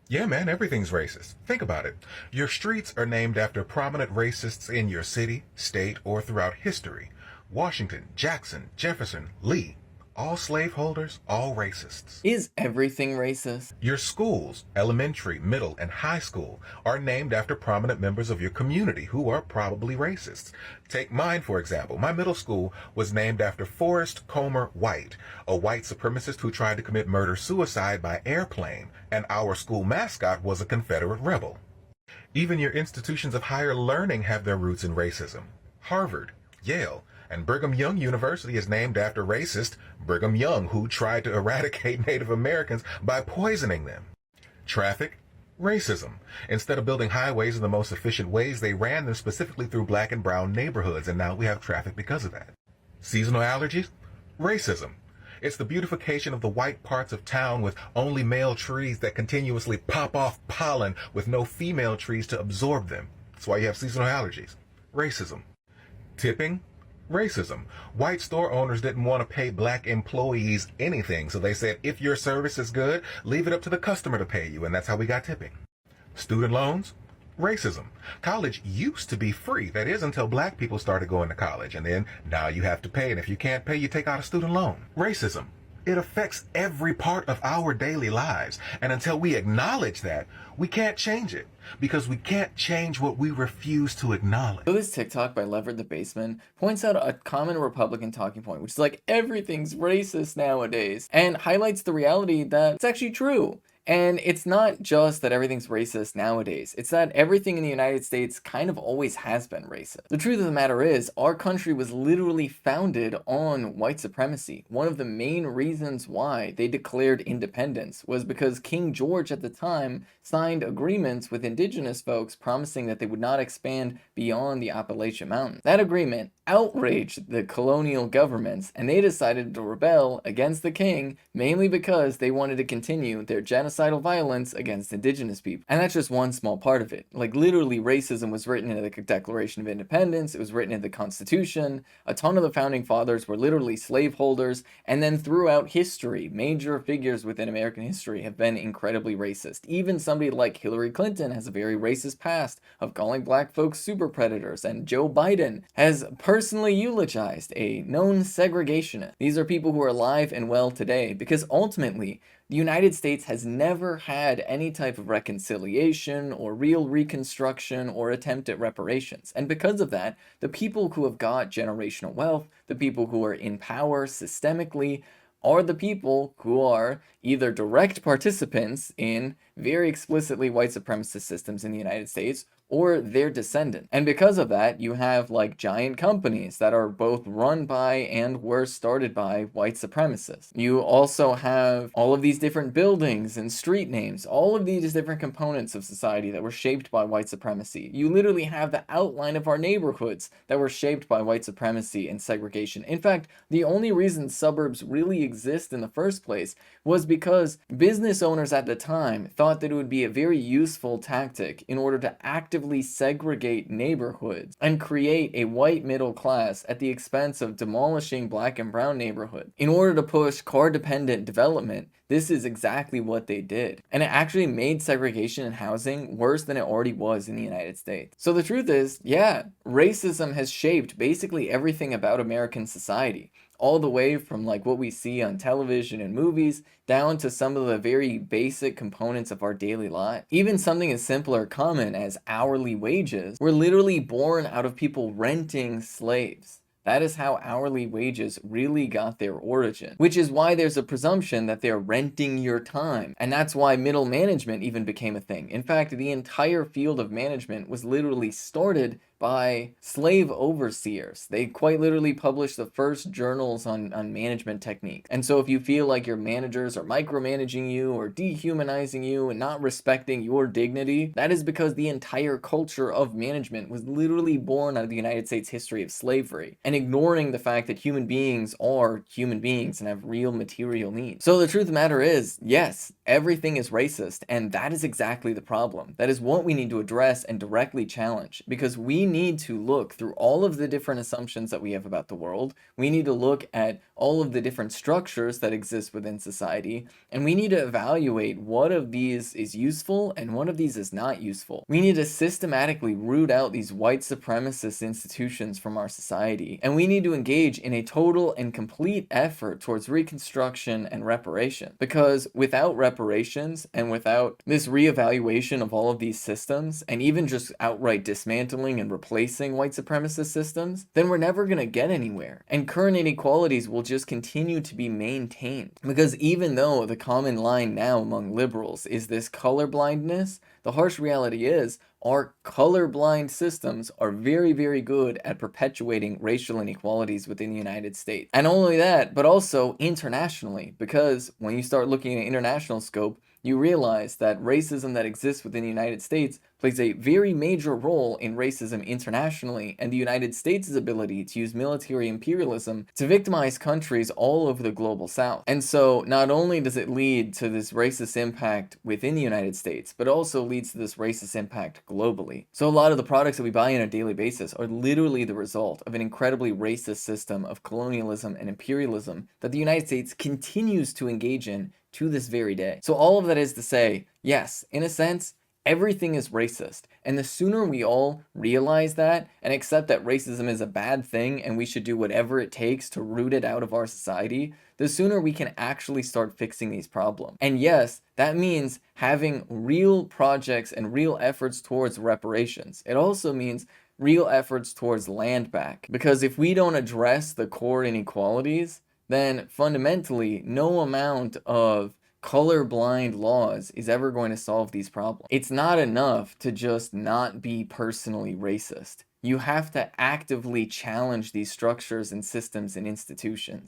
Yeah, man, everything's racist. Think about it. Your streets are named after prominent racists in your city, state, or throughout history. Washington, Jackson, Jefferson, Lee. All slaveholders, all racists. Is everything racist? Your schools, elementary, middle, and high school, are named after prominent members of your community who are probably racists. Take mine, for example. My middle school was named after Forrest Comer White, a white supremacist who tried to commit murder-suicide by airplane, and our school mascot was a Confederate rebel. Even your institutions of higher learning have their roots in racism. Harvard, Yale, and Brigham Young University is named after racist Brigham Young, who tried to eradicate Native Americans by poisoning them. Traffic, racism. Instead of building highways in the most efficient ways, they ran them specifically through black and brown neighborhoods, and now we have traffic because of that. Seasonal allergies, racism. It's the beautification of the white parts of town with only male trees that continuously pop off pollen with no female trees to absorb them. That's why you have seasonal allergies. Racism. Tipping, racism. White store owners didn't want to pay black employees anything, so they said, if your service is good, leave it up to the customer to pay you, and that's how we got tipping. Student loans, racism. College used to be free, that is, until black people started going to college, and then now you have to pay, and if you can't pay, you take out a student loan. Racism. It affects every part of our daily lives, and until we acknowledge that, we can't change it, because we can't change what we refuse to acknowledge. So this TikTok by Levered the Baseman points out a common Republican talking point, which is like everything's racist nowadays, and highlights the reality that it's actually true. And it's not just that everything's racist nowadays, it's that everything in the United States kind of always has been racist. The truth of the matter is, our country was literally founded on white supremacy. One of the main reasons why they declared independence was because King George at the time signed agreements with indigenous folks promising that they would not expand beyond the Appalachian Mountains. That agreement outraged the colonial governments, and they decided to rebel against the king, mainly because they wanted to continue their genocidal violence against indigenous people. And that's just one small part of it. Like, literally, racism was written into the Declaration of Independence, it was written into the Constitution, a ton of the founding fathers were literally slaveholders, and then throughout history, major figures within American history have been incredibly racist. Even somebody like Hillary Clinton has a very racist past of calling black folks super predators, and Joe Biden has personally eulogized a known segregationist. These are people who are alive and well today because ultimately the United States has never had any type of reconciliation or real reconstruction or attempt at reparations. And because of that, the people who have got generational wealth, the people who are in power systemically, are the people who are either direct participants in very explicitly white supremacist systems in the United States, or their descendants. And because of that, you have like giant companies that are both run by and were started by white supremacists. You also have all of these different buildings and street names, all of these different components of society that were shaped by white supremacy. You literally have the outline of our neighborhoods that were shaped by white supremacy and segregation. In fact, the only reason suburbs really exist in the first place was because business owners at the time thought that it would be a very useful tactic in order to actively segregate neighborhoods and create a white middle class at the expense of demolishing black and brown neighborhoods. In order to push car-dependent development, this is exactly what they did. And it actually made segregation in housing worse than it already was in the United States. So the truth is, yeah, racism has shaped basically everything about American society, all the way from like what we see on television and movies down to some of the very basic components of our daily life. Even something as simple or common as hourly wages were literally born out of people renting slaves. That is how hourly wages really got their origin, which is why there's a presumption that they're renting your time. And that's why middle management even became a thing. In fact, the entire field of management was literally started by slave overseers. They quite literally published the first journals on management techniques. And so if you feel like your managers are micromanaging you or dehumanizing you and not respecting your dignity, that is because the entire culture of management was literally born out of the United States history of slavery and ignoring the fact that human beings are human beings and have real material needs. So the truth of the matter is, yes, everything is racist, and that is exactly the problem. That is what we need to address and directly challenge, because we need to look through all of the different assumptions that we have about the world. We need to look at all of the different structures that exist within society, and we need to evaluate what of these is useful and what of these is not useful. We need to systematically root out these white supremacist institutions from our society, and we need to engage in a total and complete effort towards reconstruction and reparation. Because without reparations and without this reevaluation of all of these systems, and even just outright dismantling and replacing white supremacist systems, then we're never going to get anywhere. And current inequalities will just continue to be maintained. Because even though the common line now among liberals is this colorblindness, the harsh reality is our colorblind systems are very, very good at perpetuating racial inequalities within the United States. And not only that, but also internationally, because when you start looking at international scope, you realize that racism that exists within the United States plays a very major role in racism internationally, and the United States' ability to use military imperialism to victimize countries all over the global south. And so not only does it lead to this racist impact within the United States, but also leads to this racist impact globally. So a lot of the products that we buy on a daily basis are literally the result of an incredibly racist system of colonialism and imperialism that the United States continues to engage in to this very day. So all of that is to say, yes, in a sense, everything is racist. And the sooner we all realize that and accept that racism is a bad thing and we should do whatever it takes to root it out of our society, the sooner we can actually start fixing these problems. And yes, that means having real projects and real efforts towards reparations. It also means real efforts towards land back. Because if we don't address the core inequalities, then fundamentally no amount of colorblind laws is ever going to solve these problems. It's not enough to just not be personally racist. You have to actively challenge these structures and systems and institutions.